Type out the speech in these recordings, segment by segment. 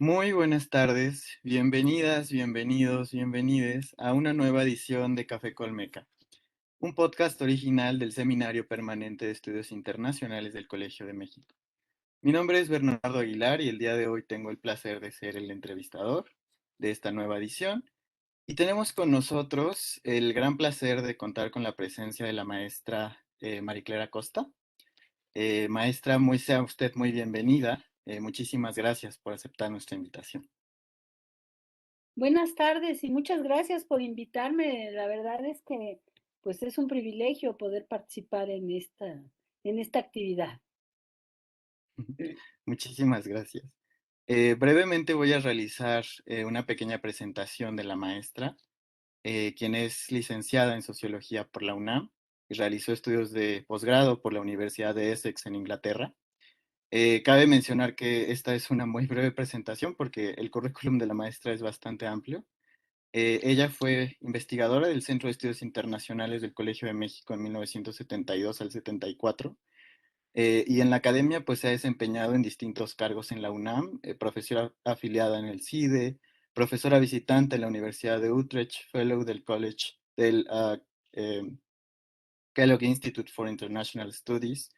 Muy buenas tardes, bienvenidas, bienvenidos, bienvenides a una nueva edición de Café Colmeca, un podcast original del Seminario Permanente de Estudios Internacionales del Colegio de México. Mi nombre es Bernardo Aguilar y el día de hoy tengo el placer de ser el entrevistador de esta nueva edición. Y tenemos con nosotros el gran placer de contar con la presencia de la maestra Mariclera Costa. Maestra, sea usted muy bienvenida. Muchísimas gracias por aceptar nuestra invitación. Buenas tardes y muchas gracias por invitarme. La verdad es que, pues, es un privilegio poder participar en esta actividad. Muchísimas gracias. Brevemente voy a realizar una pequeña presentación de la maestra, quien es licenciada en Sociología por la UNAM y realizó estudios de posgrado por la Universidad de Essex en Inglaterra. Cabe mencionar que esta es una muy breve presentación porque el currículum de la maestra es bastante amplio. Ella fue investigadora del Centro de Estudios Internacionales del Colegio de México en 1972 al 74. Y en la academia, pues se ha desempeñado en distintos cargos en la UNAM, profesora afiliada en el CIDE, profesora visitante en la Universidad de Utrecht, fellow del College del eh, Kellogg Institute for International Studies.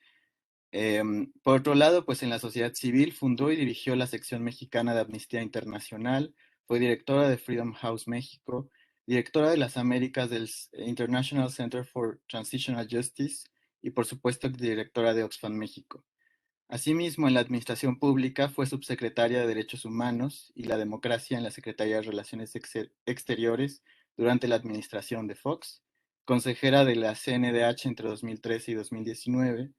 Por otro lado, pues en la sociedad civil fundó y dirigió la sección mexicana de Amnistía Internacional, fue directora de Freedom House México, directora de las Américas del International Center for Transitional Justice y por supuesto directora de Oxfam México. Asimismo, en la administración pública fue subsecretaria de Derechos Humanos y la Democracia en la Secretaría de Relaciones Exteriores durante la administración de Fox, consejera de la CNDH entre 2013 y 2019.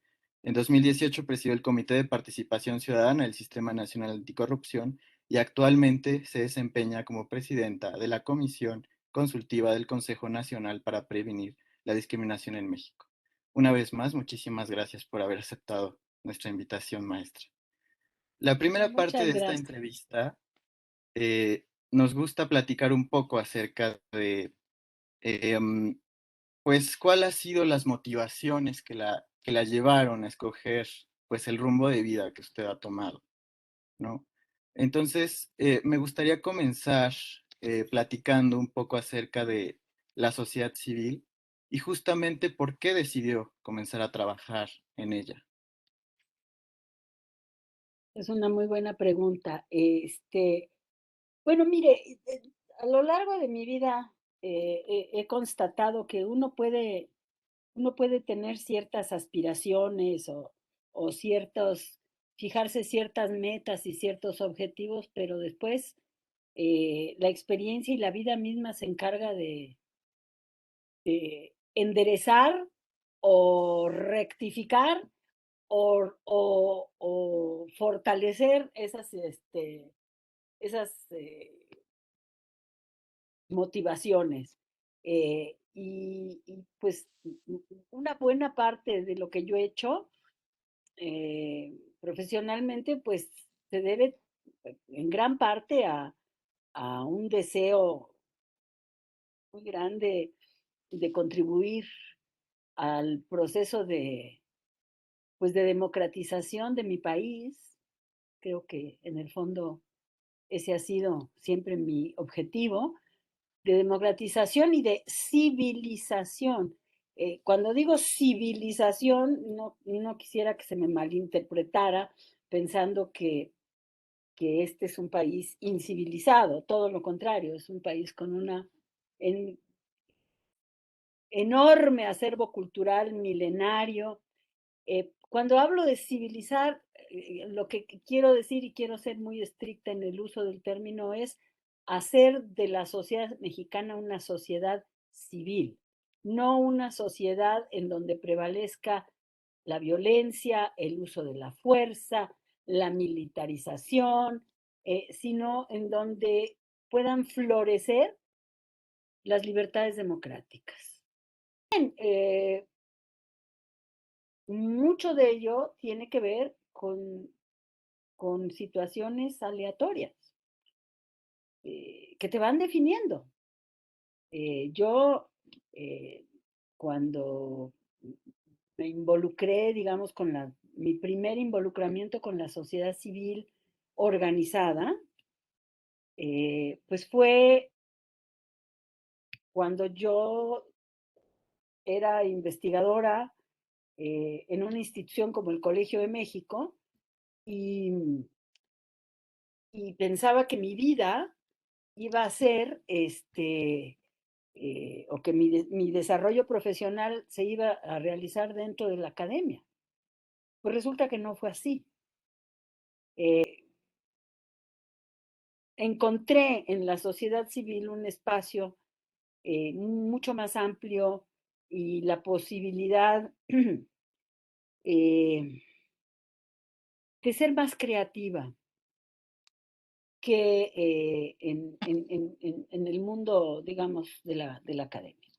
En 2018 presidió el Comité de Participación Ciudadana del Sistema Nacional Anticorrupción y actualmente se desempeña como presidenta de la Comisión Consultiva del Consejo Nacional para Prevenir la Discriminación en México. Una vez más, muchísimas gracias por haber aceptado nuestra invitación, maestra. La primera parte Muchas de esta gracias. entrevista nos gusta platicar un poco acerca de, em, pues, cuál ha sido las motivaciones que la llevaron a escoger, pues, el rumbo de vida que usted ha tomado, ¿no? Entonces, me gustaría comenzar platicando un poco acerca de la sociedad civil y justamente por qué decidió comenzar a trabajar en ella. Es una muy buena pregunta. Bueno, mire, a lo largo de mi vida he constatado que uno puede tener ciertas aspiraciones o fijarse ciertas metas y ciertos objetivos, pero después la experiencia y la vida misma se encarga de enderezar o rectificar o fortalecer esas motivaciones. Pues una buena parte de lo que yo he hecho profesionalmente, pues se debe en gran parte a un deseo muy grande de contribuir al proceso pues de democratización de mi país. Creo que en el fondo ese ha sido siempre mi objetivo, de democratización y de civilización. Cuando digo civilización, no quisiera que se me malinterpretara pensando que este es un país incivilizado, todo lo contrario, es un país con una en- enorme acervo cultural milenario. Cuando hablo de civilizar, lo que quiero decir, y quiero ser muy estricta en el uso del término, es hacer de la sociedad mexicana una sociedad civil, no una sociedad en donde prevalezca la violencia, el uso de la fuerza, la militarización, sino en donde puedan florecer las libertades democráticas. Bien, mucho de ello tiene que ver con situaciones aleatorias que te van definiendo. Yo, eh, cuando me involucré, digamos, mi primer involucramiento con la sociedad civil organizada, pues fue cuando yo era investigadora en una institución como el Colegio de México y, y pensaba que mi vida iba a ser, o que mi desarrollo profesional se iba a realizar dentro de la academia. Pues resulta que no fue así. Encontré en la sociedad civil un espacio mucho más amplio y la posibilidad eh, de ser más creativa que en el mundo, digamos, de la academia.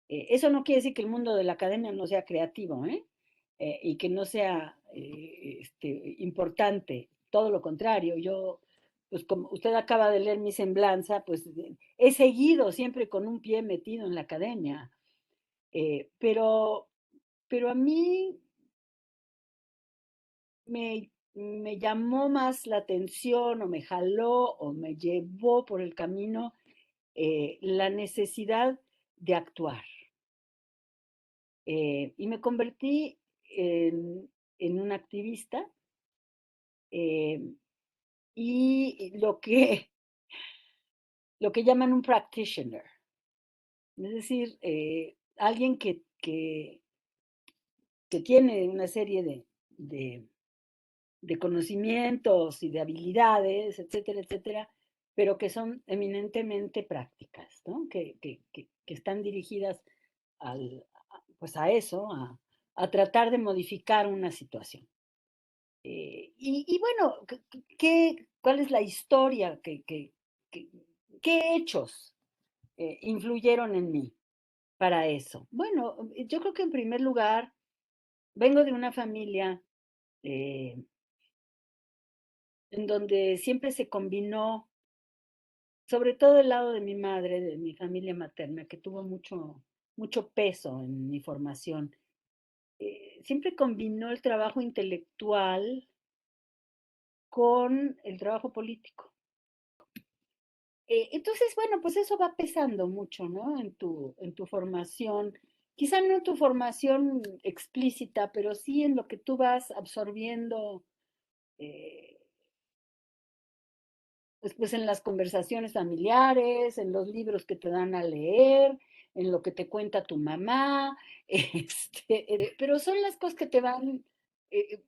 Eso no quiere decir que el mundo de la academia no sea creativo, ¿eh? Y que no sea importante. Todo lo contrario, yo, pues como usted acaba de leer mi semblanza, pues he seguido siempre con un pie metido en la academia. Eh, pero, pero a mí me llamó más la atención o me jaló o me llevó por el camino la necesidad de actuar. Y me convertí en una activista eh, y lo que llaman un practitioner, es decir, alguien que tiene una serie de conocimientos y de habilidades, etcétera, etcétera, pero que son eminentemente prácticas, ¿no? Que están dirigidas pues a eso, a tratar de modificar una situación. Y bueno, ¿cuál es la historia? ¿Qué hechos influyeron en mí para eso? Bueno, yo creo que en primer lugar, vengo de una familia eh, en donde siempre se combinó, sobre todo el lado de mi madre, de mi familia materna, que tuvo mucho peso en mi formación. Siempre combinó el trabajo intelectual con el trabajo político. Entonces, bueno, pues eso va pesando mucho, ¿no? En tu formación, quizá no en tu formación explícita, pero sí en lo que tú vas absorbiendo, eh, pues en las conversaciones familiares, en los libros que te dan a leer, en lo que te cuenta tu mamá, pero son las cosas que eh,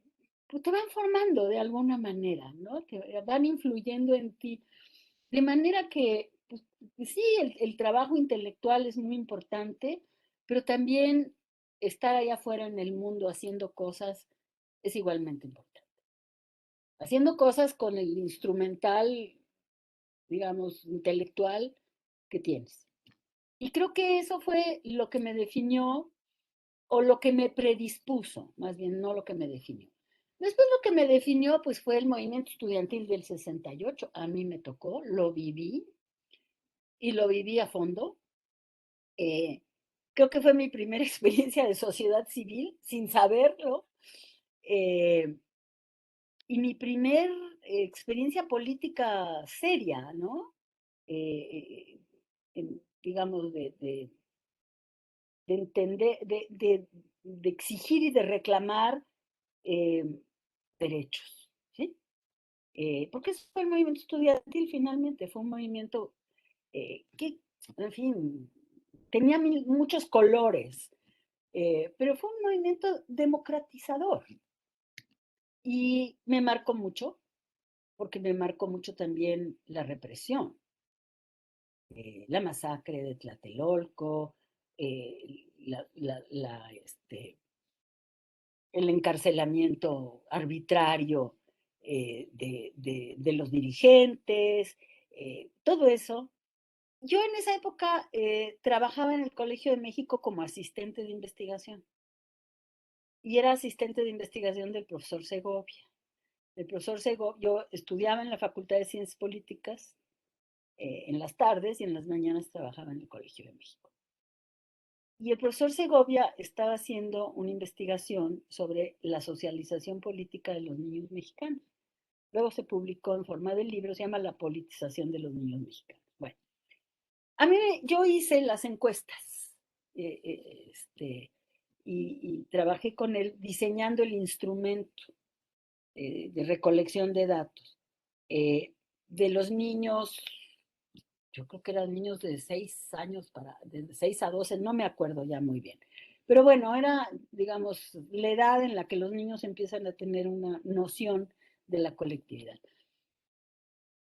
pues te van formando de alguna manera, ¿no? Te van influyendo en ti. De manera que, pues sí, el trabajo intelectual es muy importante, pero también estar allá afuera en el mundo haciendo cosas es igualmente importante. Haciendo cosas con el instrumental, digamos, intelectual que tienes. Y creo que eso fue lo que me definió o lo que me predispuso, más bien no lo que me definió. Después lo que me definió pues fue el movimiento estudiantil del 68. A mí me tocó, lo viví y lo viví a fondo. Eh, Creo que fue mi primera experiencia de sociedad civil sin saberlo. eh, y mi primer experiencia política seria, ¿no? Eh, digamos, de entender, de exigir y de reclamar eh, derechos, ¿sí? Porque eso fue el movimiento estudiantil finalmente, fue un movimiento que, en fin, tenía muchos colores, pero fue un movimiento democratizador y me marcó mucho, porque me marcó mucho también la represión, la masacre de Tlatelolco, el encarcelamiento arbitrario de los dirigentes, todo eso. Yo en esa época trabajaba en el Colegio de México como asistente de investigación y era asistente de investigación del profesor Segovia. El profesor Segovia, yo estudiaba en la Facultad de Ciencias Políticas en las tardes y en las mañanas trabajaba en el Colegio de México. Y el profesor Segovia estaba haciendo una investigación sobre la socialización política de los niños mexicanos. luego se publicó en forma de libro, se llama La politización de los niños mexicanos. Bueno, a mí yo hice las encuestas y trabajé con él diseñando el instrumento de recolección de datos de los niños, yo creo que eran niños de 6 años de 6 a 12, no me acuerdo ya muy bien. Pero bueno, era, digamos, la edad en la que los niños empiezan a tener una noción de la colectividad.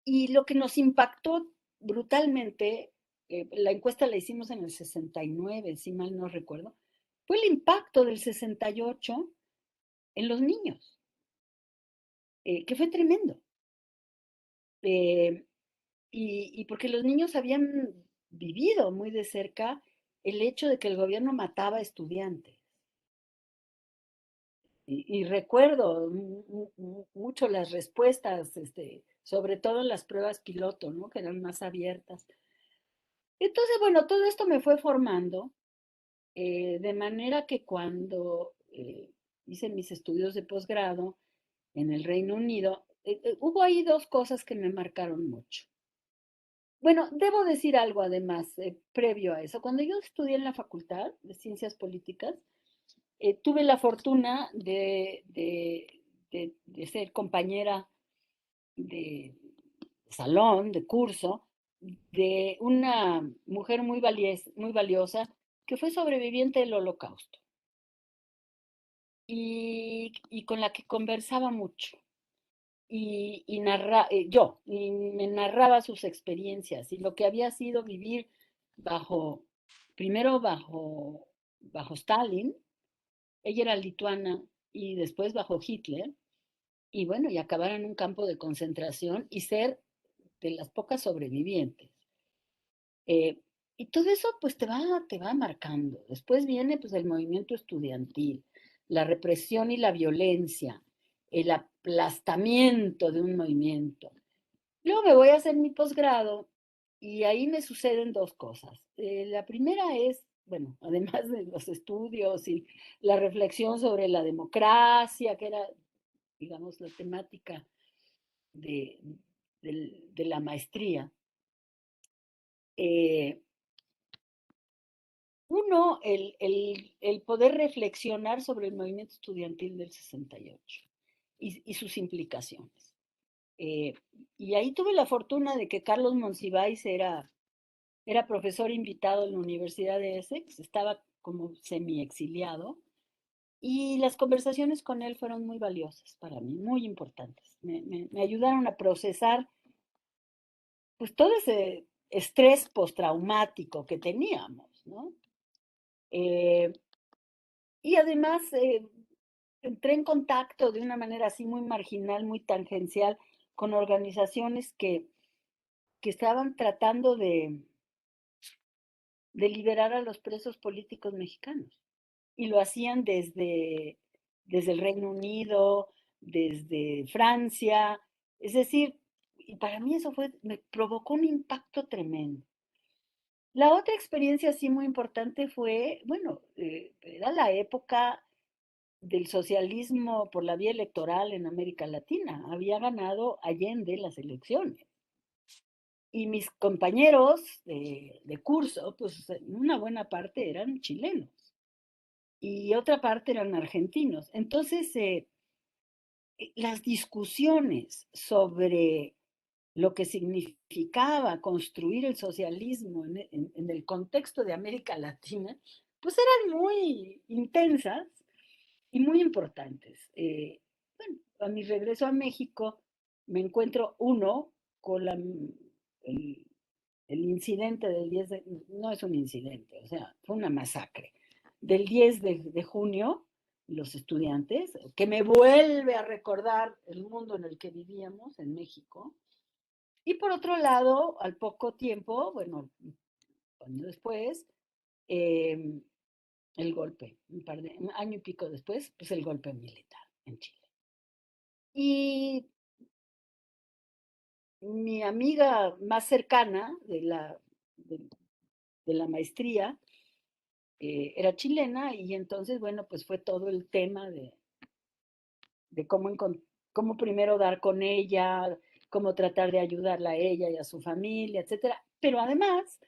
Y lo que nos impactó brutalmente, la encuesta la hicimos en el 69, si mal no recuerdo, fue el impacto del 68 en los niños, que fue tremendo. Eh, y porque los niños habían vivido muy de cerca el hecho de que el gobierno mataba estudiantes. Y recuerdo mucho las respuestas, sobre todo en las pruebas piloto, ¿no? Que eran más abiertas. Entonces, bueno, todo esto me fue formando, de manera que cuando hice mis estudios de posgrado en el Reino Unido, hubo ahí dos cosas que me marcaron mucho. Bueno, debo decir algo además, previo a eso. Cuando yo estudié en la Facultad de Ciencias Políticas, tuve la fortuna de ser compañera de salón, de curso, de una mujer muy valiosa que fue sobreviviente del Holocausto y con la que conversaba mucho. Y me narraba sus experiencias y lo que había sido vivir bajo, primero bajo Stalin, ella era lituana, y después bajo Hitler, y bueno, y acabar en un campo de concentración y ser de las pocas sobrevivientes. Eh, y todo eso pues te va marcando. Después viene pues el movimiento estudiantil, la represión y la violencia, el aplastamiento de un movimiento. Luego me voy a hacer mi posgrado y ahí me suceden dos cosas. La primera es, bueno, además de los estudios y la reflexión sobre la democracia, que era, digamos, la temática de, de la maestría, eh, uno, el poder reflexionar sobre el movimiento estudiantil del 68 y sus implicaciones. Eh, y ahí tuve la fortuna de que Carlos Monsiváis era profesor invitado en la Universidad de Essex, estaba como semi-exiliado, y las conversaciones con él fueron muy valiosas para mí, muy importantes. Me ayudaron a procesar pues todo ese estrés postraumático que teníamos, ¿no? Eh, y además entré en contacto de una manera así muy marginal, muy tangencial, con organizaciones que estaban tratando de liberar a los presos políticos mexicanos. Y lo hacían desde el Reino Unido, desde Francia. Es decir, y para mí eso me provocó un impacto tremendo. La otra experiencia así muy importante fue, bueno, era la época del socialismo por la vía electoral en América Latina. Había ganado Allende las elecciones. Y mis compañeros de curso, pues una buena parte eran chilenos y otra parte eran argentinos. Entonces, las discusiones sobre lo que significaba construir el socialismo en el contexto de América Latina, pues eran muy intensas y muy importantes. Bueno, a mi regreso a México me encuentro con el, el incidente del 10 de, no es un incidente, o sea, fue una masacre, del 10 de junio, los estudiantes, que me vuelve a recordar el mundo en el que vivíamos en México. Y por otro lado, al poco tiempo, bueno, año después, eh, el golpe, un año y pico después, pues el golpe militar en Chile. Y mi amiga más cercana de la maestría era chilena y entonces, bueno, pues fue todo el tema de cómo cómo primero dar con ella, cómo tratar de ayudarla a ella y a su familia, etcétera. Pero además,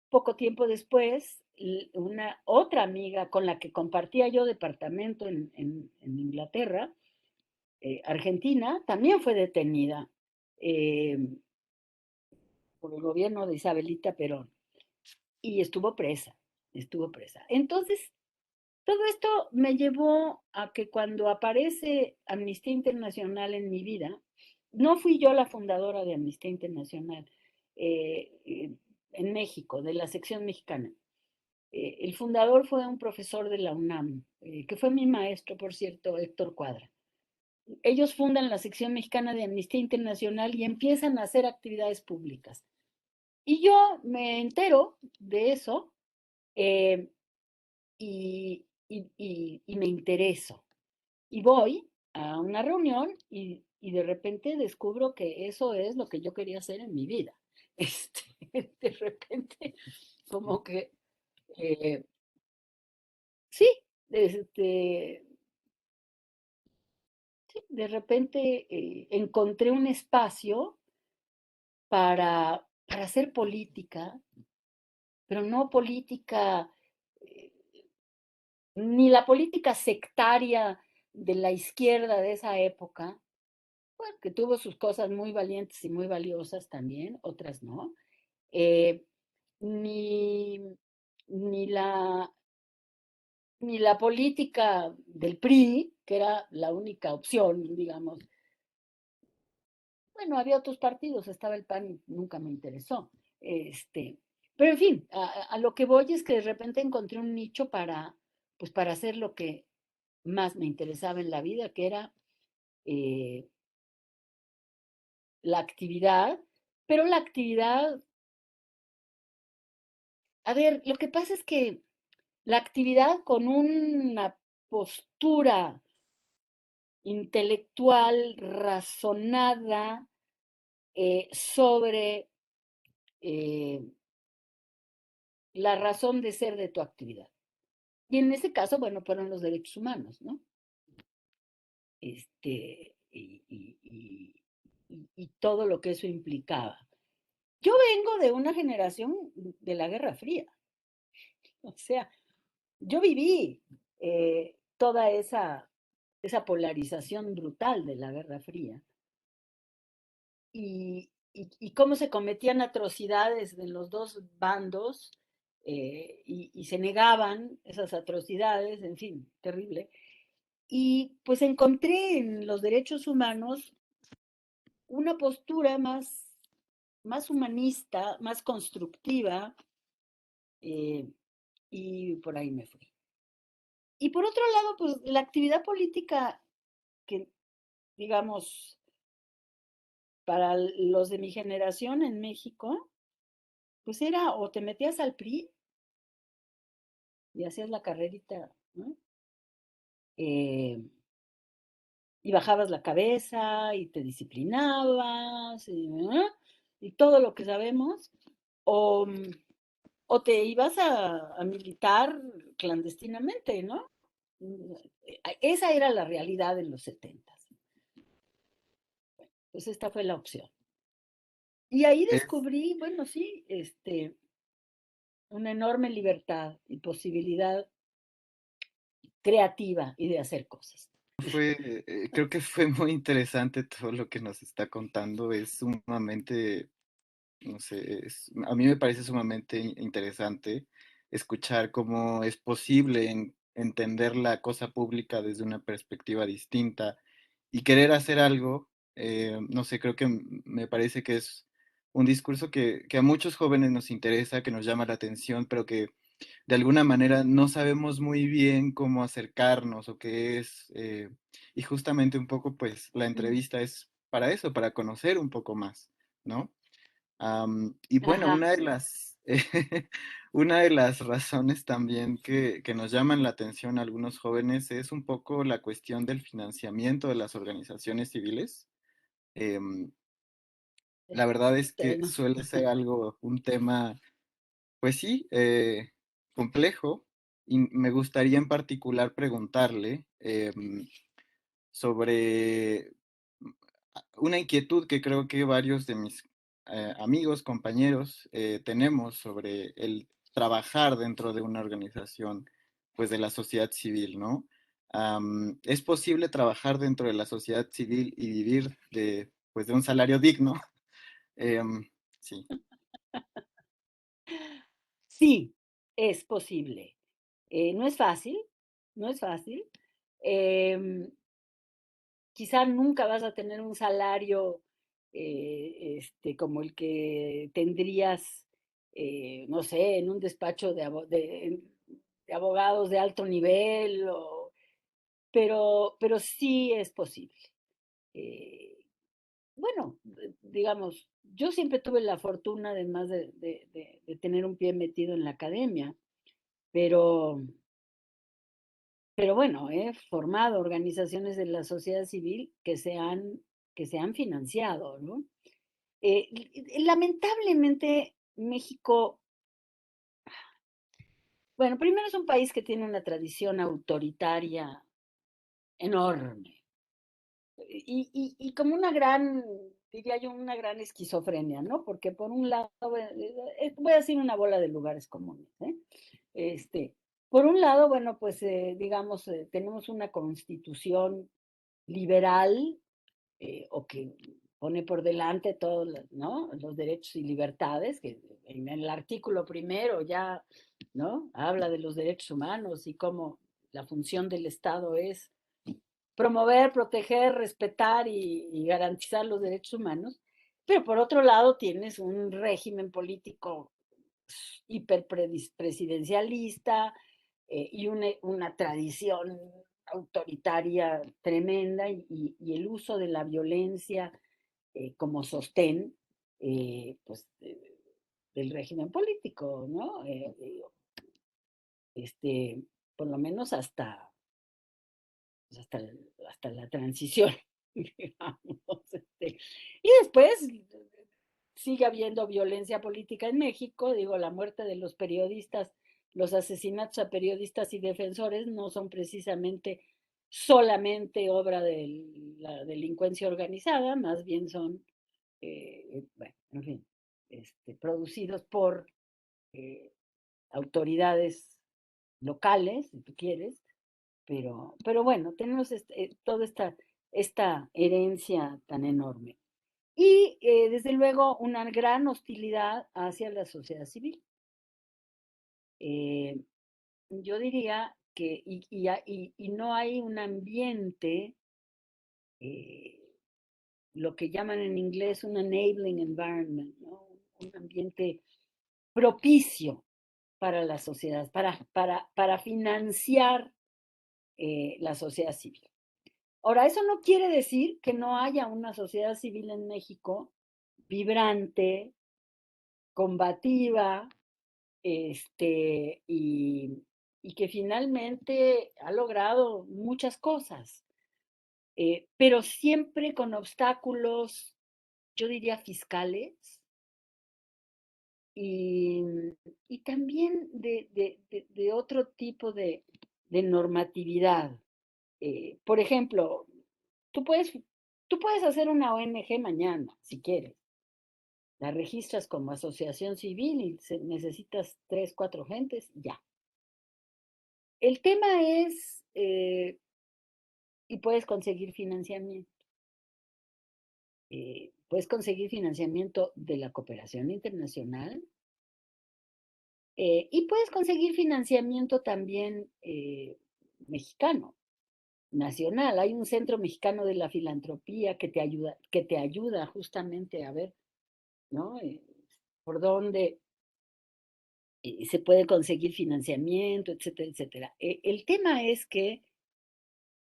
poco tiempo después, una otra amiga con la que compartía yo departamento en Inglaterra, Argentina, también fue detenida eh, por el gobierno de Isabelita Perón y estuvo presa, estuvo presa. Entonces, todo esto me llevó a que cuando aparece Amnistía Internacional en mi vida, no fui yo la fundadora de Amnistía Internacional en México, de la sección mexicana. El fundador fue un profesor de la UNAM, que fue mi maestro, por cierto, Héctor Cuadra. Ellos fundan la sección mexicana de Amnistía Internacional y empiezan a hacer actividades públicas. Y yo me entero de eso eh, y me intereso. Y voy a una reunión y de repente descubro que eso es lo que yo quería hacer en mi vida. Este, de repente, como que, eh, sí, este, sí, de repente encontré un espacio para hacer política, pero no política, eh, ni la política sectaria de la izquierda de esa época, bueno, que tuvo sus cosas muy valientes y muy valiosas también, otras no, eh, ni, ni, la, ni la política del PRI, que era la única opción, digamos. Bueno, había otros partidos, estaba el PAN y nunca me interesó. Este, pero en fin, a lo que voy es que de repente encontré un nicho pues para hacer lo que más me interesaba en la vida, que era eh, la actividad, pero la actividad, a ver, lo que pasa es que la actividad con una postura intelectual razonada sobre eh, la razón de ser de tu actividad. Y en ese caso, bueno, fueron los derechos humanos, ¿no? Y todo lo que eso implicaba. Yo vengo de una generación de la Guerra Fría, o sea, yo viví toda esa polarización brutal de la Guerra Fría y cómo se cometían atrocidades en los dos bandos y se negaban esas atrocidades, en fin, terrible. Y pues encontré en los derechos humanos una postura más humanista, más constructiva, eh, y por ahí me fui. Y por otro lado, pues la actividad política que, digamos, para los de mi generación en México, pues era o te metías al PRI y hacías la carrerita, ¿no? Eh, y bajabas la cabeza y te disciplinabas y todo lo que sabemos, o, o te ibas a militar clandestinamente, ¿no? Esa era la realidad en los 70. Pues esta fue la opción. Y ahí Es, descubrí, bueno, sí, una enorme libertad y posibilidad creativa y de hacer cosas. creo que fue muy interesante todo lo que nos está contando. Es sumamente, no sé, a mí me parece sumamente interesante escuchar cómo es posible entender la cosa pública desde una perspectiva distinta y querer hacer algo. No sé, creo que me parece que es un discurso que a muchos jóvenes nos interesa, que nos llama la atención, pero que de alguna manera no sabemos muy bien cómo acercarnos o qué es. Y justamente un poco, pues, la entrevista es para eso, para conocer un poco más, ¿no? Y bueno, Ajá, una de las razones también que nos llaman la atención a algunos jóvenes es un poco la cuestión del financiamiento de las organizaciones civiles. Em, la verdad es que tema. suele ser algo, un tema pues sí, complejo. Y me gustaría en particular preguntarle sobre una inquietud que creo que varios de mis amigos, compañeros, tenemos sobre el trabajar dentro de una organización, pues de la sociedad civil, ¿no? ¿Es posible trabajar dentro de la sociedad civil y vivir de, pues, de un salario digno? Em, sí, Sí, es posible. No es fácil, no es fácil. Em, Quizá nunca vas a tener un salario, como el que tendrías, no sé, en un despacho de abogados de alto nivel, pero sí es posible. Eh, bueno, digamos, yo siempre tuve la fortuna, además de tener un pie metido en la academia, pero, pero bueno, he formado organizaciones de la sociedad civil que se han financiado, ¿no? Lamentablemente, México, bueno, primero es un país que tiene una tradición autoritaria enorme y como una gran, diría yo, una gran esquizofrenia, ¿no? Porque por un lado, voy a decir una bola de lugares comunes, ¿eh? Este, por un lado, bueno, pues digamos, tenemos una constitución liberal o que pone por delante todos, ¿no?, los derechos y libertades, que en el artículo primero ya, ¿no?, habla de los derechos humanos y cómo la función del Estado es promover, proteger, respetar y garantizar los derechos humanos, pero por otro lado tienes un régimen político hiperpresidencialista y una tradición autoritaria tremenda y el uso de la violencia como sostén pues, del régimen político, ¿no? Este, por lo menos hasta, pues, hasta la transición, digamos. Y después sigue habiendo violencia política en México, digo, la muerte de los periodistas, los asesinatos a periodistas y defensores no son precisamente solamente obra de la delincuencia organizada, más bien son, bueno, en fin, producidos por eh, autoridades locales, si tú quieres, pero bueno, tenemos toda esta herencia tan enorme. Y desde luego una gran hostilidad hacia la sociedad civil. Eh, yo diría que, y no hay un ambiente, eh, lo que llaman en inglés un enabling environment, ¿no? Un ambiente propicio para la sociedad, para financiar la sociedad civil. Ahora, eso no quiere decir que no haya una sociedad civil en México vibrante, combativa, y que finalmente ha logrado muchas cosas, pero siempre con obstáculos, yo diría, fiscales y, y también de otro tipo de normatividad. Por ejemplo, tú puedes, tú puedes hacer una ONG mañana, si quieres. La registras como asociación civil y necesitas tres, cuatro gentes, ya. El tema es, y puedes conseguir financiamiento. Puedes conseguir financiamiento de la cooperación internacional y puedes conseguir financiamiento también mexicano, nacional. Hay un Centro Mexicano de la Filantropía que te ayuda justamente a ver, ¿no? Por dónde se puede conseguir financiamiento, etcétera, etcétera. El tema es que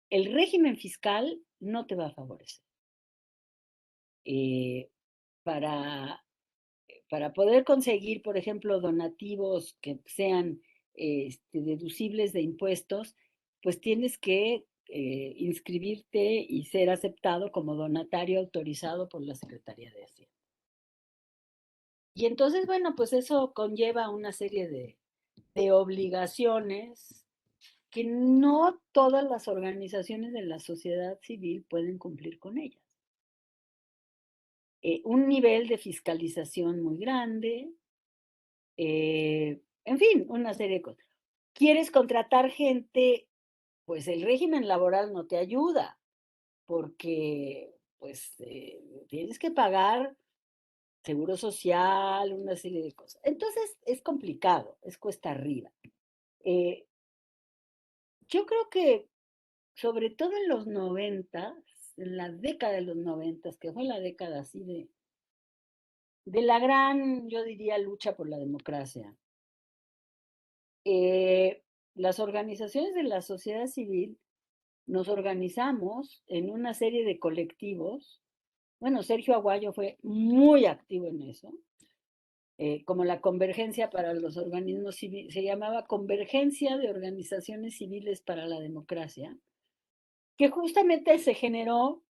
el régimen fiscal no te va a favorecer. Eh, para, para poder conseguir, por ejemplo, donativos que sean deducibles de impuestos, pues tienes que inscribirte y ser aceptado como donatario autorizado por la Secretaría de Hacienda. Y entonces, bueno, pues eso conlleva una serie de obligaciones que no todas las organizaciones de la sociedad civil pueden cumplir con ellas. un nivel de fiscalización muy grande, en fin, una serie de cosas. ¿Quieres contratar gente? Pues el régimen laboral no te ayuda, porque pues tienes que pagar seguro social, una serie de cosas. Entonces es complicado, es cuesta arriba. Eh, yo creo que sobre todo en los 90, en la década de los 90, que fue la década así de la gran, yo diría, lucha por la democracia, eh, las organizaciones de la sociedad civil nos organizamos en una serie de colectivos. Bueno, Sergio Aguayo fue muy activo en eso, como la Convergencia para los Organismos Civiles, se llamaba Convergencia de Organizaciones Civiles para la Democracia, que justamente se generó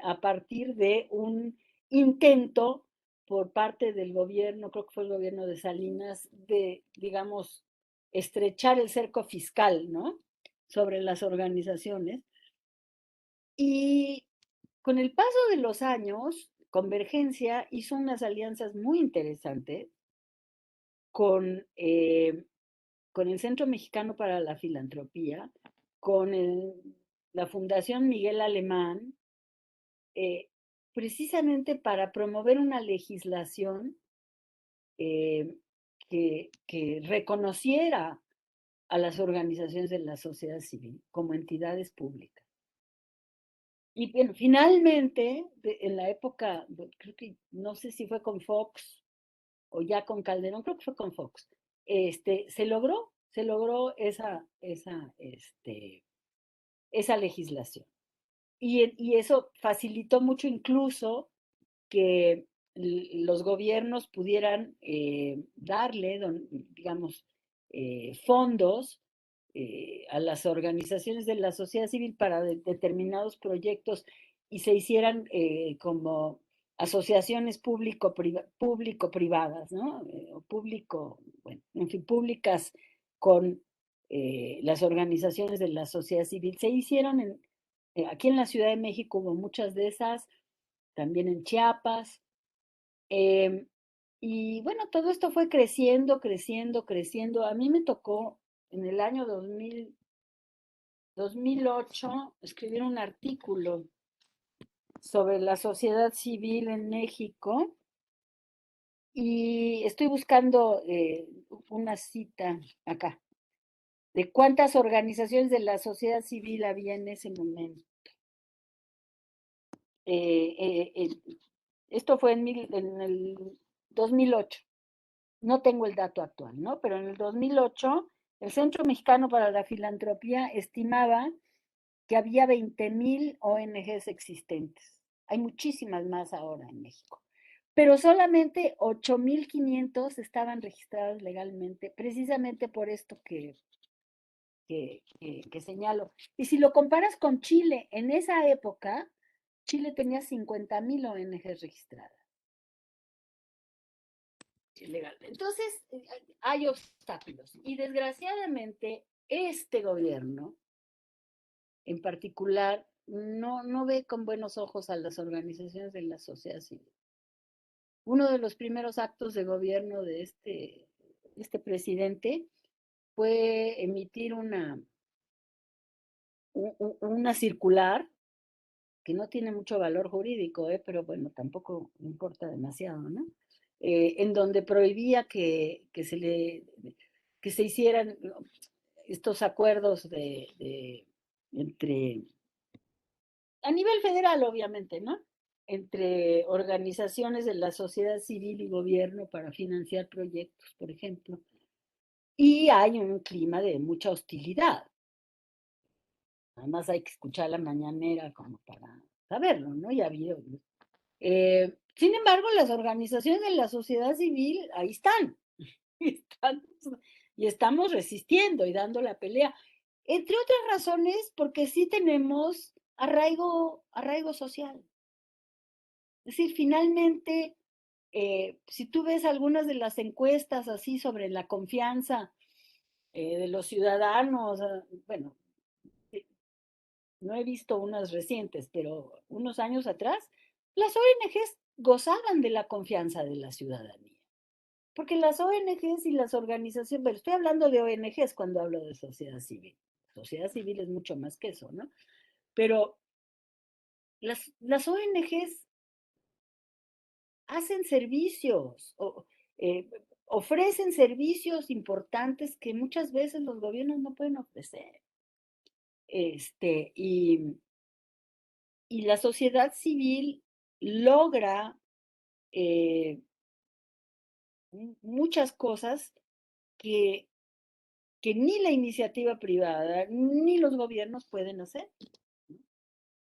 a partir de un intento por parte del gobierno, creo que fue el gobierno de Salinas, de, digamos, estrechar el cerco fiscal, ¿no? Sobre las organizaciones. Y con el paso de los años, Convergencia hizo unas alianzas muy interesantes con, con el Centro Mexicano para la Filantropía, con la Fundación Miguel Alemán, eh, precisamente para promover una legislación eh, que reconociera a las organizaciones de la sociedad civil como entidades públicas. Y bueno, finalmente, en la época, creo que no sé si fue con Fox o ya con Calderón, creo que fue con Fox, se logró esa legislación. Y eso facilitó mucho incluso que los gobiernos pudieran darle, digamos, fondos a las organizaciones de la sociedad civil para determinados proyectos y se hicieran como asociaciones público-privadas, ¿no? O público, bueno, en fin, públicas con las organizaciones de la sociedad civil. Se hicieron aquí en la Ciudad de México hubo muchas de esas, también en Chiapas. eh, y bueno, todo esto fue creciendo, creciendo, creciendo. A mí me tocó en el año 2008 escribir un artículo sobre la sociedad civil en México y estoy buscando una cita acá de cuántas organizaciones de la sociedad civil había en ese momento. Eh, eh, eh, Esto fue en el 2008. No tengo el dato actual, ¿no? Pero en el 2008, el Centro Mexicano para la Filantropía estimaba que había 20,000 ONGs existentes. Hay muchísimas más ahora en México. Pero solamente 8,500 estaban registradas legalmente, precisamente por esto que señalo. Y si lo comparas con Chile, en esa época, Chile tenía 50,000 ONGs registradas. Legal. Entonces, hay obstáculos. Y desgraciadamente, este gobierno en particular no ve con buenos ojos a las organizaciones de la sociedad civil. Uno de los primeros actos de gobierno de este presidente fue emitir una circular que no tiene mucho valor jurídico, pero bueno, tampoco importa demasiado, ¿no? En donde prohibía que se hicieran estos acuerdos entre, a nivel federal, obviamente, ¿no? Entre organizaciones de la sociedad civil y gobierno para financiar proyectos, por ejemplo. Y hay un clima de mucha hostilidad. Además hay que escuchar la mañanera como para saberlo, ¿no? Ya ha habido. Sin embargo, las organizaciones de la sociedad civil ahí están, están y estamos resistiendo y dando la pelea. Entre otras razones, porque sí tenemos arraigo social. Es decir, finalmente, si tú ves algunas de las encuestas así sobre la confianza de los ciudadanos, bueno, no he visto unas recientes, pero unos años atrás, las ONGs gozaban de la confianza de la ciudadanía. Porque las ONGs y las organizaciones, pero estoy hablando de ONGs cuando hablo de sociedad civil. Sociedad civil es mucho más que eso, ¿no? Pero las ONGs hacen servicios, eh, ofrecen servicios importantes que muchas veces los gobiernos no pueden ofrecer. Este, y la sociedad civil logra muchas cosas que, que ni la iniciativa privada ni los gobiernos pueden hacer.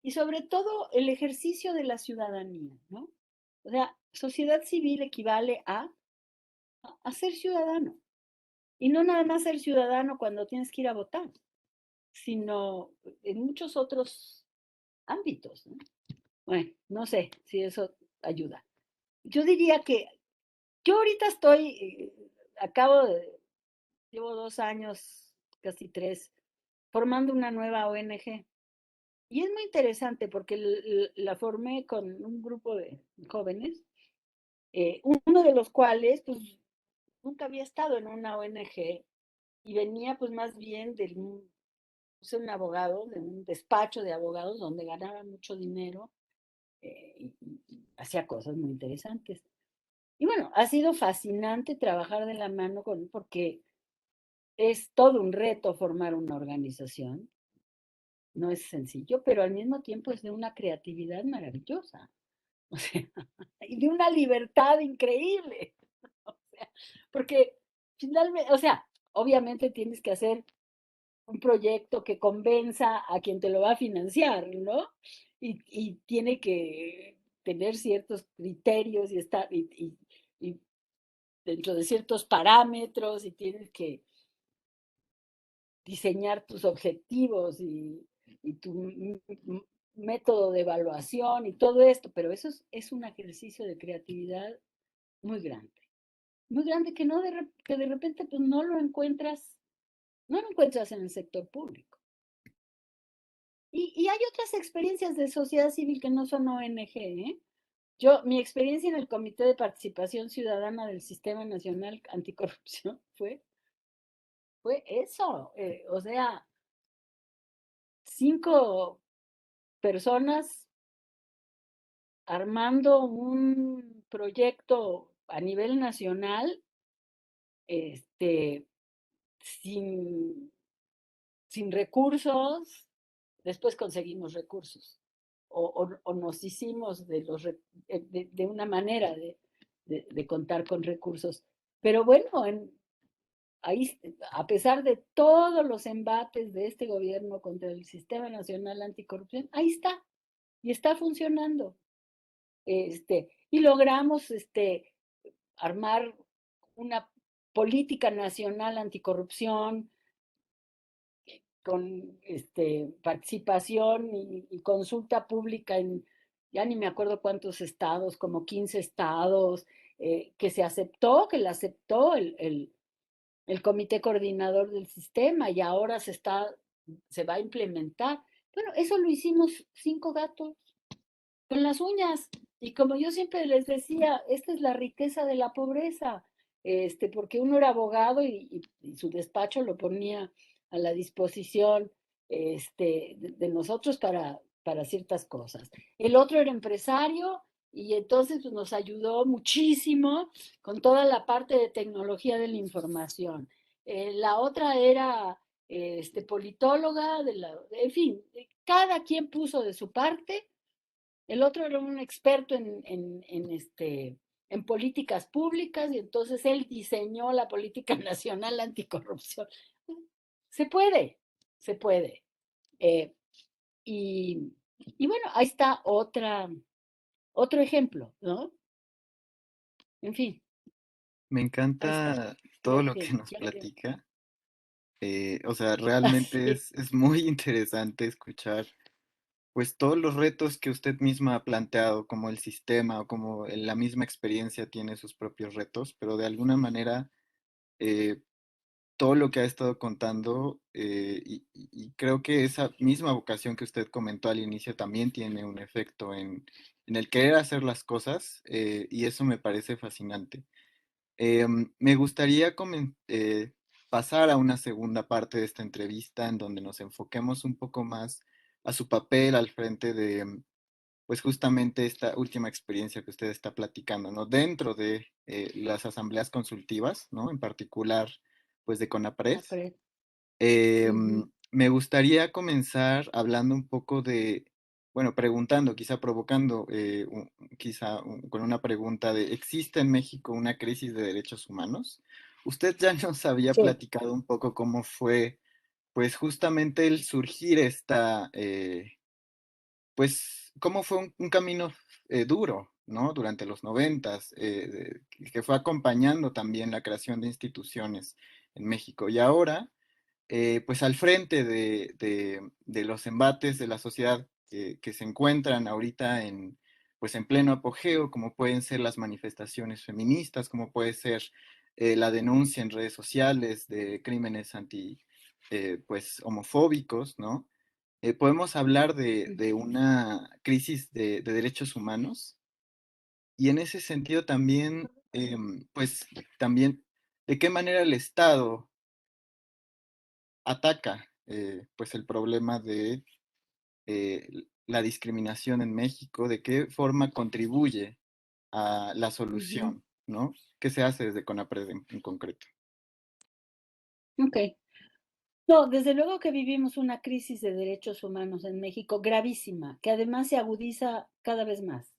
Y sobre todo el ejercicio de la ciudadanía, ¿no? O sea, sociedad civil equivale a ser ciudadano. Y no nada más ser ciudadano cuando tienes que ir a votar, sino en muchos otros ámbitos, ¿no? Bueno, no sé si eso ayuda. Yo diría que yo ahorita estoy, acabo de, llevo 2 años, casi 3, formando una nueva ONG. Y es muy interesante porque la formé con un grupo de jóvenes, uno de los cuales pues nunca había estado en una ONG y venía pues más bien de pues, un abogado, de un despacho de abogados donde ganaba mucho dinero y hacía cosas muy interesantes. Y bueno, ha sido fascinante trabajar de la mano con, porque es todo un reto formar una organización. No es sencillo, pero al mismo tiempo es de una creatividad maravillosa. O sea, y de una libertad increíble. O sea, porque finalmente, o sea, obviamente tienes que hacer un proyecto que convenza a quien te lo va a financiar, ¿no? Y tiene que tener ciertos criterios y estar y dentro de ciertos parámetros y tienes que diseñar tus objetivos y tu método de evaluación y todo esto, pero eso es un ejercicio de creatividad muy grande que, no que de repente pues no lo encuentras en el sector público. Y hay otras experiencias de sociedad civil que no son ONG, ¿eh? Mi experiencia en el Comité de Participación Ciudadana del Sistema Nacional Anticorrupción fue eso. O sea, 5 personas armando un proyecto a nivel nacional, este, sin, sin recursos, después conseguimos recursos o nos hicimos de una manera de contar con recursos. Pero bueno, ahí, a pesar de todos los embates de este gobierno contra el Sistema Nacional Anticorrupción, ahí está y está funcionando. Y logramos armar una política nacional anticorrupción con participación y consulta pública en, ya ni me acuerdo cuántos estados, como 15 estados, que se aceptó, que la aceptó el comité coordinador del sistema y ahora se va a implementar. Bueno, eso lo hicimos 5 gatos con las uñas. Y como yo siempre les decía, esta es la riqueza de la pobreza, porque uno era abogado y su despacho lo ponía a la disposición de nosotros para ciertas cosas. El otro era empresario y entonces pues, nos ayudó muchísimo con toda la parte de tecnología de la información. La otra era politóloga, en fin, cada quien puso de su parte. El otro era un experto en políticas públicas y entonces él diseñó la política nacional anticorrupción. Se puede, se puede. Eh, y, y, bueno, ahí está otro ejemplo, ¿no? En fin, Me ahí está. encanta todo Creo lo que que nos ya que platica. O sea, realmente así. es muy interesante escuchar pues todos los retos que usted misma ha planteado, como el sistema o como la misma experiencia tiene sus propios retos, pero de alguna manera eh, todo lo que ha estado contando y creo que esa misma vocación que usted comentó al inicio también tiene un efecto en el querer hacer las cosas, y eso me parece fascinante. Me gustaría pasar a una segunda parte de esta entrevista en donde nos enfoquemos un poco más a su papel al frente de, pues justamente esta última experiencia que usted está platicando, ¿no? Dentro de las asambleas consultivas, ¿no? En particular, pues de CONAPRED. Apre- Ujú. Me gustaría comenzar hablando un poco de, bueno, preguntando, quizá provocando, con una pregunta de, ¿existe en México una crisis de derechos humanos? Usted ya nos había Sí. platicado un poco cómo fue, pues justamente el surgir pues, cómo fue un camino duro, ¿no? Durante los noventas, que fue acompañando también la creación de instituciones en México. Y ahora pues al frente de los embates de la sociedad que se encuentran ahorita pues en pleno apogeo, como pueden ser las manifestaciones feministas, como puede ser la denuncia en redes sociales de crímenes pues homofóbicos, ¿no? Podemos hablar de una crisis de derechos humanos y en ese sentido también, pues también, ¿de qué manera el Estado ataca pues el problema de la discriminación en México, de qué forma contribuye a la Ujú. solución, ¿no? ¿Qué se hace desde CONAPRED en concreto? Ok. No, desde luego que vivimos una crisis de derechos humanos en México gravísima, que además se agudiza cada vez más.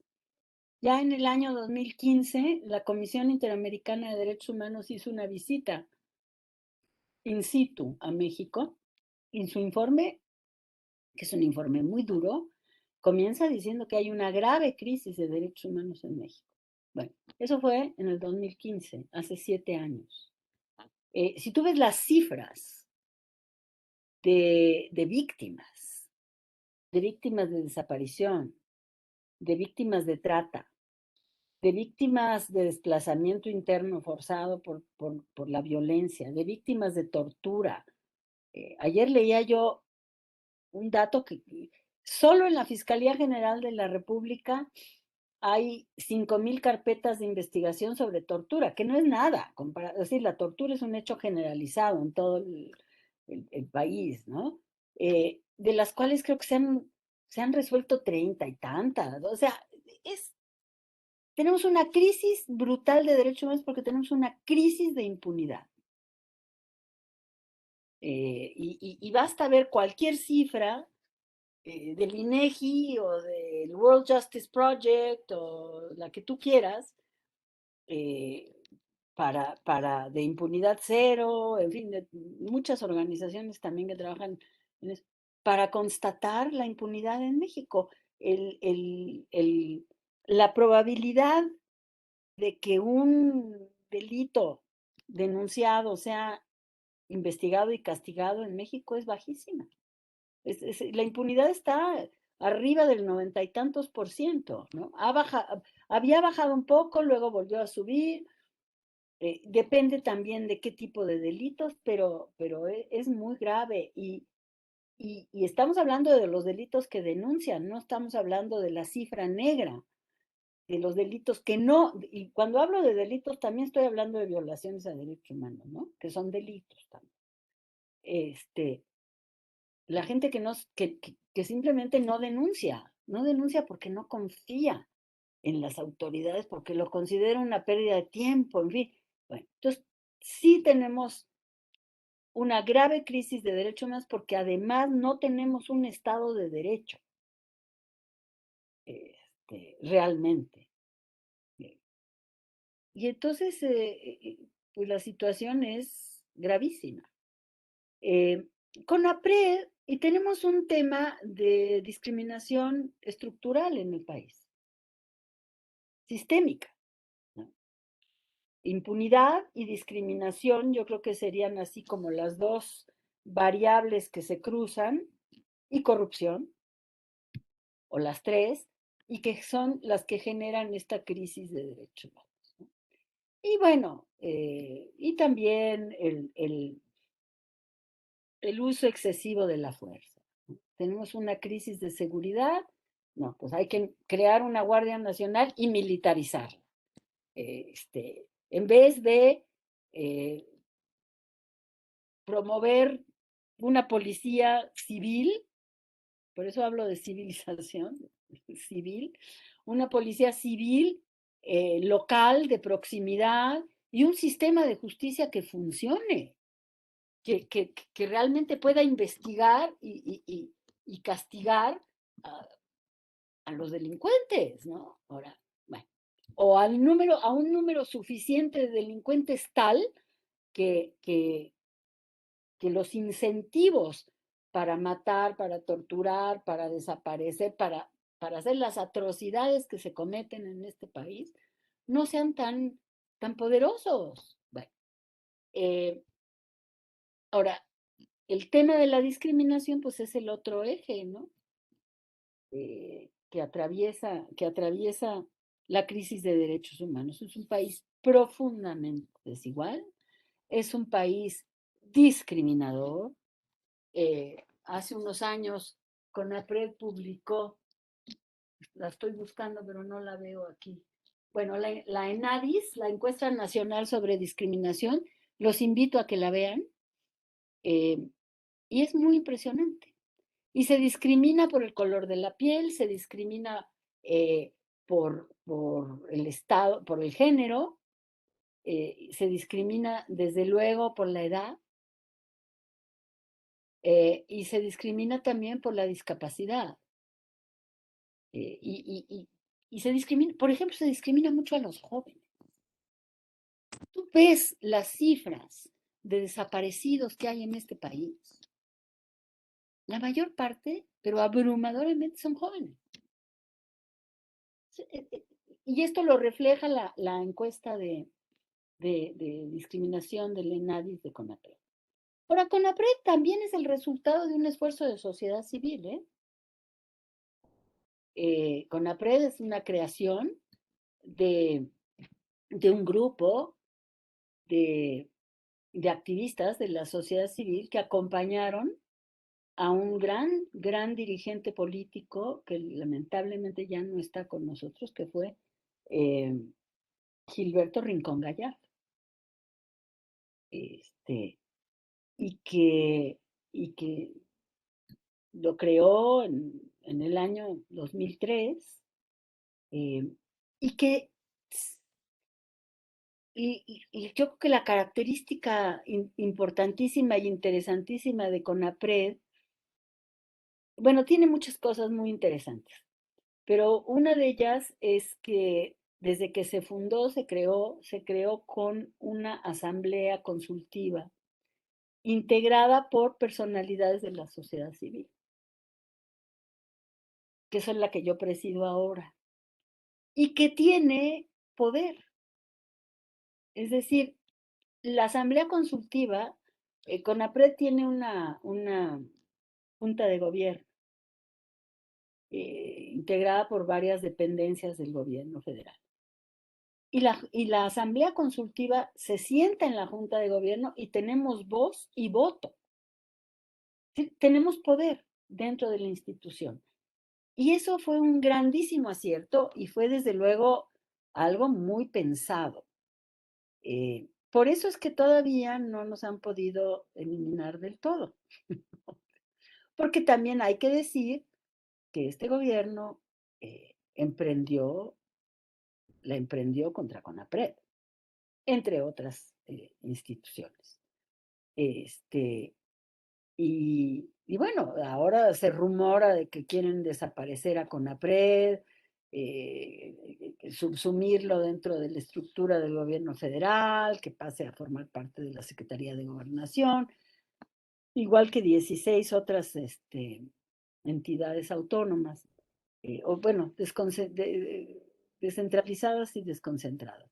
Ya en el año 2015, la Comisión Interamericana de Derechos Humanos hizo una visita in situ a México. En su informe, que es un informe muy duro, comienza diciendo que hay una grave crisis de derechos humanos en México. Bueno, eso fue en el 2015, hace 7 años. Si tú ves las cifras de víctimas de desaparición, de víctimas de trata, de víctimas de desplazamiento interno forzado por la violencia, de víctimas de tortura. Ayer leía yo un dato que solo en la Fiscalía General de la República hay 5,000 carpetas de investigación sobre tortura, que no es nada. Es decir, la tortura es un hecho generalizado en todo el país, ¿no? De las cuales creo que se han resuelto 30 y tantas. O sea, es, tenemos una crisis brutal de derechos humanos porque tenemos una crisis de impunidad. Y basta ver cualquier cifra del INEGI o del World Justice Project o la que tú quieras, eh, de impunidad cero, en fin, de muchas organizaciones también que trabajan en eso, para constatar la impunidad en México. El, el, el, la probabilidad de que un delito denunciado sea investigado y castigado en México es bajísima. La impunidad está arriba del 90 y tantos por ciento, ¿no? Había bajado un poco, luego volvió a subir. Depende también de qué tipo de delitos, pero es muy grave. Y estamos hablando de los delitos que denuncian, no estamos hablando de la cifra negra, de los delitos que no, y cuando hablo de delitos también estoy hablando de violaciones a derechos humanos, ¿no? Que son delitos también. Este, la gente que simplemente no denuncia porque no confía en las autoridades, porque lo considera una pérdida de tiempo, en fin. Bueno, entonces sí tenemos una grave crisis de derechos humanos porque además no tenemos un Estado de Derecho, realmente. Y entonces, pues la situación es gravísima. Eh, CONAPRED, y tenemos un tema de discriminación estructural en el país, sistémica, ¿no? Impunidad y discriminación, yo creo que serían así como las dos variables que se cruzan, y corrupción, o las tres, y que son las que generan esta crisis de derechos humanos, ¿no? Y bueno, y también el uso excesivo de la fuerza. Tenemos una crisis de seguridad no, pues hay que crear una Guardia Nacional y militarizarla. En vez de eh, promover una policía civil, por eso hablo de civilización civil, una policía civil local, de proximidad, y un sistema de justicia que funcione, que realmente pueda investigar y castigar a, a, los delincuentes, ¿no? Ahora, bueno, o a un número suficiente de delincuentes tal que, que, que los incentivos para matar, para torturar, para desaparecer, para hacer las atrocidades que se cometen en este país, no sean tan poderosos. Bueno, eh, ahora, el tema de la discriminación, pues es el otro eje, ¿no? Que atraviesa la crisis de derechos humanos. Es un país profundamente desigual, es un país discriminador. Hace unos años, CONAPRED publicó, la estoy buscando, pero no la veo aquí. Bueno, la ENADIS, la Encuesta Nacional sobre Discriminación, los invito a que la vean, eh, y es muy impresionante. Y se discrimina por el color de la piel, se discrimina por el estado, por el género, se discrimina desde luego por la edad, y se discrimina también por la discapacidad. Y se discrimina, por ejemplo, se discrimina mucho a los jóvenes. Tú ves las cifras de desaparecidos que hay en este país. La mayor parte, pero abrumadoramente, son jóvenes. Y esto lo refleja la encuesta de discriminación del ENADIS de CONAPRED. Ahora, CONAPRED también es el resultado de un esfuerzo de sociedad civil, ¿eh? CONAPRED es una creación de, de un grupo de, de activistas de la sociedad civil que acompañaron a un gran dirigente político que lamentablemente ya no está con nosotros, que fue eh, Gilberto Rincón Gallardo. Este, y que, y que lo creó en el año 2003, eh, y que y yo creo que la característica importantísima y interesantísima de CONAPRED, bueno, tiene muchas cosas muy interesantes, pero una de ellas es que desde que se fundó, se creó con una asamblea consultiva integrada por personalidades de la sociedad civil, que es la que yo presido ahora, y que tiene poder. Es decir, la asamblea consultiva, CONAPRED tiene una junta de gobierno integrada por varias dependencias del gobierno federal. Y la asamblea consultiva se sienta en la junta de gobierno y tenemos voz y voto. ¿Sí? Tenemos poder dentro de la institución. Y eso fue un grandísimo acierto y fue desde luego algo muy pensado. Por eso es que todavía no nos han podido eliminar del todo. Porque también hay que decir que este gobierno la emprendió contra CONAPRED, entre otras instituciones. Este, y bueno, ahora se rumora de que quieren desaparecer a CONAPRED, subsumirlo dentro de la estructura del gobierno federal, que pase a formar parte de la Secretaría de Gobernación, igual que 16 otras entidades autónomas, o bueno, descentralizadas y desconcentradas.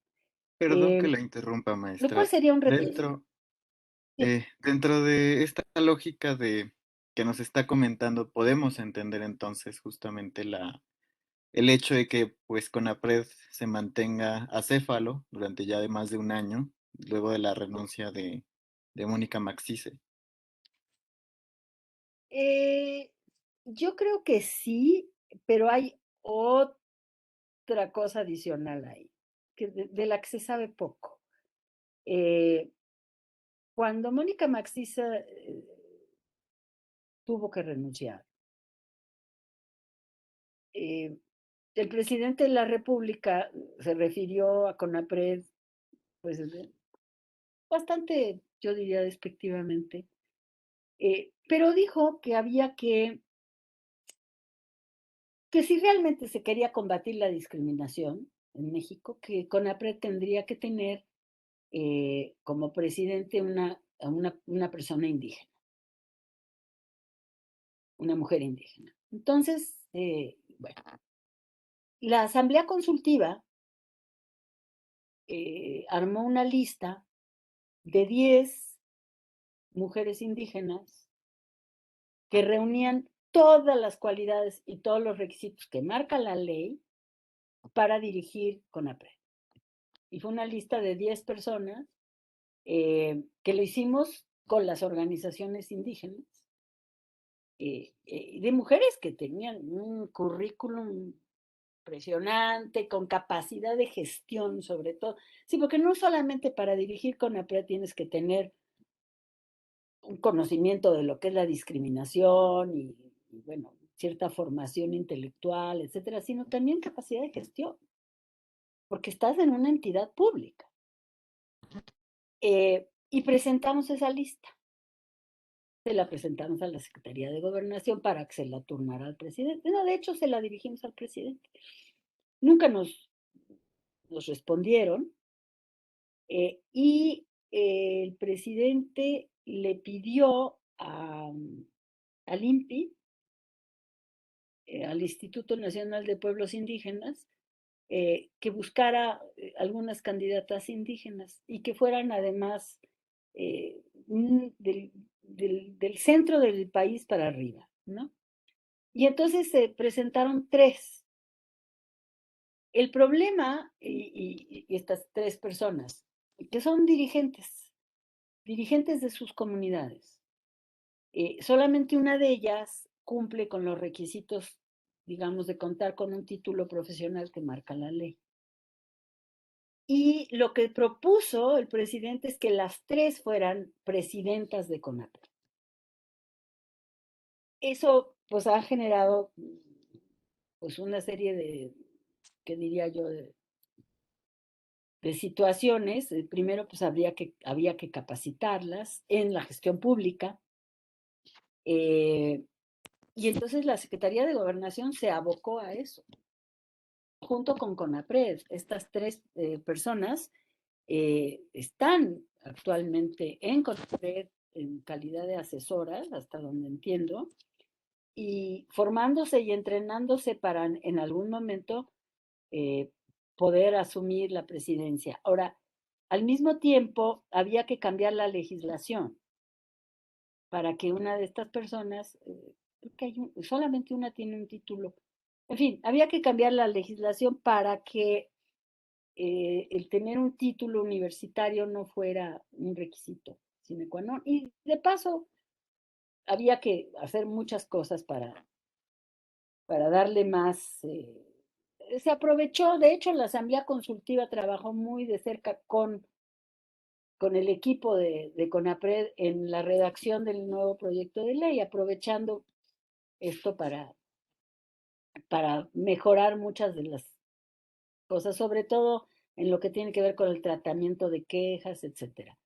Perdón que Eh, la interrumpa, lo cual maestra. sería un retroceso. Dentro de esta lógica de que nos está comentando, podemos entender entonces justamente el hecho de que pues CONAPRED se mantenga acéfalo durante ya de más de un año, luego de la renuncia de Mónica Maxice. Eh, yo creo que sí, pero hay otra cosa adicional ahí, que de la que se sabe poco. Eh, Cuando Mónica Maxiza tuvo que renunciar, eh, el presidente de la República se refirió a CONAPRED, pues bastante, yo diría despectivamente, pero dijo que había que si realmente se quería combatir la discriminación en México, que CONAPRED tendría que tener como presidente una persona indígena, una mujer indígena. Entonces, bueno, la Asamblea Consultiva armó una lista de 10 mujeres indígenas que reunían todas las cualidades y todos los requisitos que marca la ley para dirigir CONAPRED. Y fue una lista de 10 personas que lo hicimos con las organizaciones indígenas, de mujeres que tenían un currículum impresionante, con capacidad de gestión sobre todo. Sí, porque no solamente para dirigir CONAPRED tienes que tener un conocimiento de lo que es la discriminación y bueno, cierta formación intelectual, etcétera, sino también capacidad de gestión, porque estás en una entidad pública. Y presentamos esa lista. Se la presentamos a la Secretaría de Gobernación para que se la turnara al presidente. No, de hecho, se la dirigimos al presidente. Nunca nos respondieron y el presidente le pidió al INPI, al Instituto Nacional de Pueblos Indígenas, que buscara algunas candidatas indígenas y que fueran además del centro del país para arriba, ¿no? Y entonces se presentaron 3. El problema, y estas 3 personas, que son dirigentes de sus comunidades, solamente una de ellas cumple con los requisitos, digamos, de contar con un título profesional que marca la ley. Y lo que propuso el presidente es que las 3 fueran presidentas de CONAPRED. Eso pues ha generado pues una serie de, ¿qué diría yo? De situaciones. Primero pues había que capacitarlas en la gestión pública. Y entonces la Secretaría de Gobernación se abocó a eso, junto con CONAPRED. Estas 3 personas están actualmente en CONAPRED en calidad de asesoras, hasta donde entiendo, y formándose y entrenándose para en algún momento eh, poder asumir la presidencia. Ahora, al mismo tiempo, había que cambiar la legislación para que una de estas personas, creo que solamente una tiene un título, en fin, había que cambiar la legislación para que el tener un título universitario no fuera un requisito sine qua non. Y de paso, había que hacer muchas cosas para darle más. Se aprovechó, de hecho, la Asamblea Consultiva trabajó muy de cerca con el equipo de CONAPRED en la redacción del nuevo proyecto de ley, aprovechando esto para mejorar muchas de las cosas, sobre todo en lo que tiene que ver con el tratamiento de quejas, etcétera.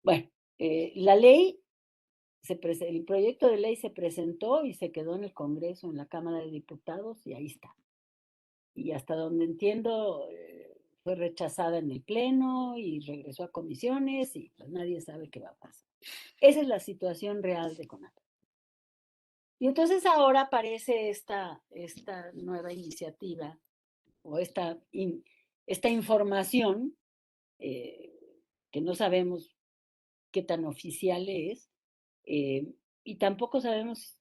Bueno, la ley, el proyecto de ley se presentó y se quedó en el Congreso, en la Cámara de Diputados, y ahí está. Y hasta donde entiendo, fue rechazada en el Pleno y regresó a comisiones y pues nadie sabe qué va a pasar. Esa es la situación real de CONAPRED. Y entonces ahora aparece esta nueva iniciativa o esta información eh, que no sabemos qué tan oficial es, eh, y tampoco sabemos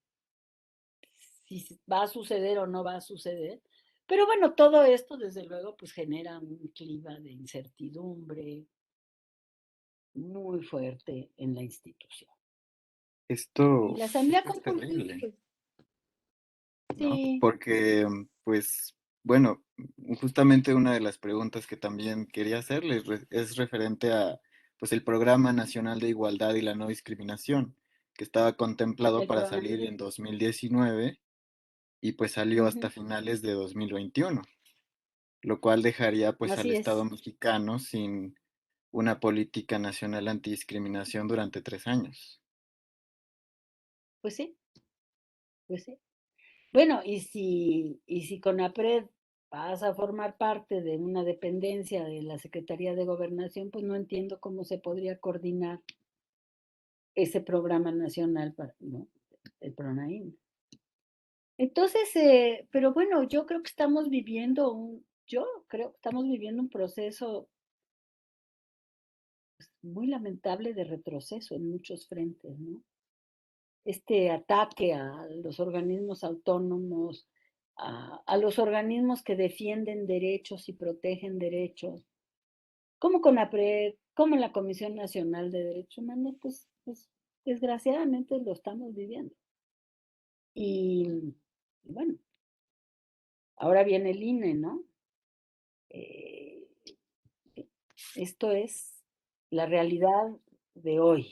si va a suceder o no va a suceder. Pero bueno, todo esto desde luego pues genera un clima de incertidumbre muy fuerte en la institución. Y Esto la Asamblea es Consultiva, terrible. pues, ¿no? Sí, Porque, pues, bueno, justamente una de las preguntas que también quería hacerles es referente a, pues, el Programa Nacional de Igualdad y la No Discriminación, que estaba contemplado el para salir PRONAIM. en 2019 y pues salió hasta Ujú, finales de 2021, lo cual dejaría pues al así Estado es. mexicano sin una política nacional antidiscriminación durante 3 años. Pues sí, pues sí. Bueno, y si CONAPRED pasa a formar parte de una dependencia de la Secretaría de Gobernación, pues no entiendo cómo se podría coordinar ese programa nacional para, ¿no? El PRONAIM. Entonces, pero bueno, yo creo que estamos viviendo un proceso muy lamentable de retroceso en muchos frentes, ¿no? Este ataque a los organismos autónomos, a los organismos que defienden derechos y protegen derechos, como CONAPRED, como la Comisión Nacional de Derechos Humanos, pues desgraciadamente lo estamos viviendo. Y bueno, ahora viene el INE, ¿no? Eh, Esto es la realidad de hoy.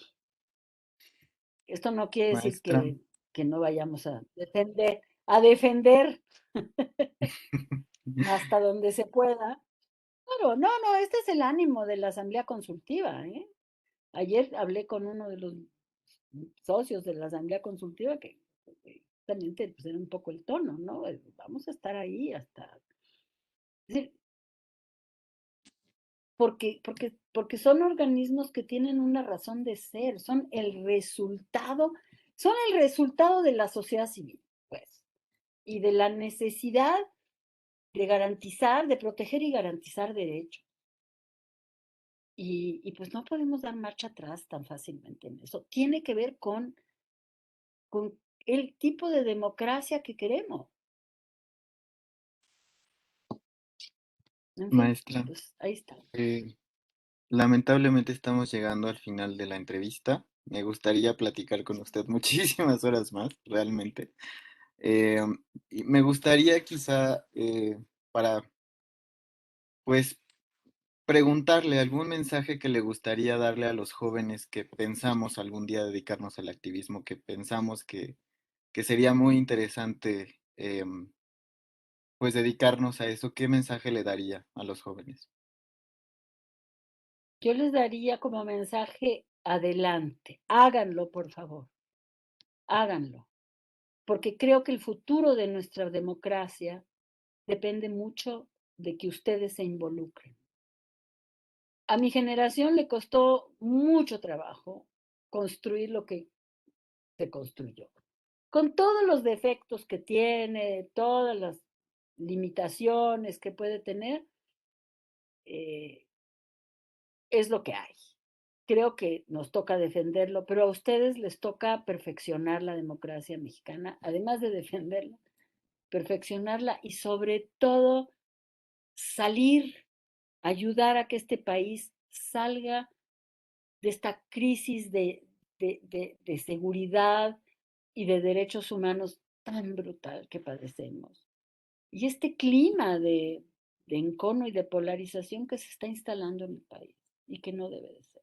Esto no quiere decir Maestra, que no vayamos a defender hasta donde se pueda. Claro, no, no, este es el ánimo de la asamblea consultiva, ¿eh? Ayer hablé con uno de los socios de la asamblea consultiva que justamente pues, era un poco el tono, ¿no? Vamos a estar ahí hasta. Es decir, porque son organismos que tienen una razón de ser, son el resultado de la sociedad civil, pues, y de la necesidad de garantizar, de proteger y garantizar derechos. Y pues no podemos dar marcha atrás tan fácilmente en eso. Tiene que ver con el tipo de democracia que queremos. En fin, maestra, pues ahí está. eh, lamentablemente estamos llegando al final de la entrevista. Me gustaría platicar con usted muchísimas horas más, realmente. Eh, y me gustaría quizá, para, pues, preguntarle algún mensaje que le gustaría darle a los jóvenes que pensamos algún día dedicarnos al activismo, que pensamos que sería muy interesante, pues, dedicarnos a eso. ¿Qué mensaje le daría a los jóvenes? Yo les daría como mensaje, adelante, háganlo, por favor, háganlo, porque creo que el futuro de nuestra democracia depende mucho de que ustedes se involucren. A mi generación le costó mucho trabajo construir lo que se construyó, con todos los defectos que tiene, todas las limitaciones que puede tener, eh, es lo que hay. Creo que nos toca defenderlo, pero a ustedes les toca perfeccionar la democracia mexicana, además de defenderla, perfeccionarla y sobre todo salir, ayudar a que este país salga de esta crisis de seguridad y de derechos humanos tan brutal que padecemos. Y este clima de encono y de polarización que se está instalando en el país y que no debe de ser.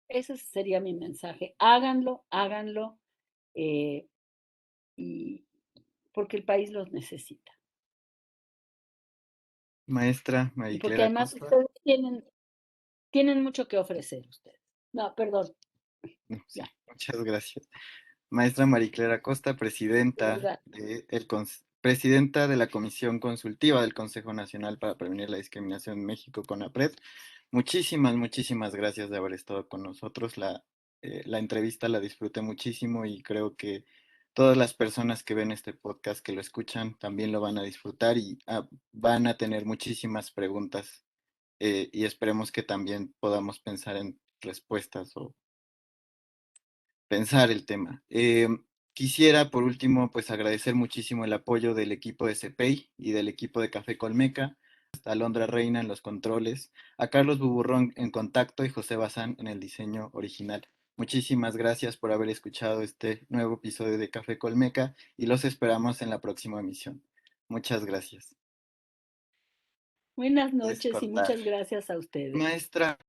Ese sería mi mensaje. Háganlo, háganlo, eh, y porque el país los necesita. Maestra Y porque Mariclera además Costa. ustedes tienen mucho que ofrecer ustedes. No, perdón, No, sí, ya, muchas gracias. Maestra Mariclera Costa, de verdad. presidenta de la Comisión Consultiva del Consejo Nacional para Prevenir la Discriminación en México, CONAPRED. Muchísimas, muchísimas gracias de haber estado con nosotros. La entrevista la disfruté muchísimo y creo que todas las personas que ven este podcast, que lo escuchan, también lo van a disfrutar y van a tener muchísimas preguntas, y esperemos que también podamos pensar en respuestas o pensar el tema. Quisiera, por último, pues agradecer muchísimo el apoyo del equipo de CEPEI y del equipo de Café Colmeca, a Alondra Reina en los controles, a Carlos Buburrón en contacto y José Bazán en el diseño original. Muchísimas gracias por haber escuchado este nuevo episodio de Café Colmeca y los esperamos en la próxima emisión. Muchas gracias. Buenas Puedes noches y cortar. muchas gracias a ustedes. Maestra.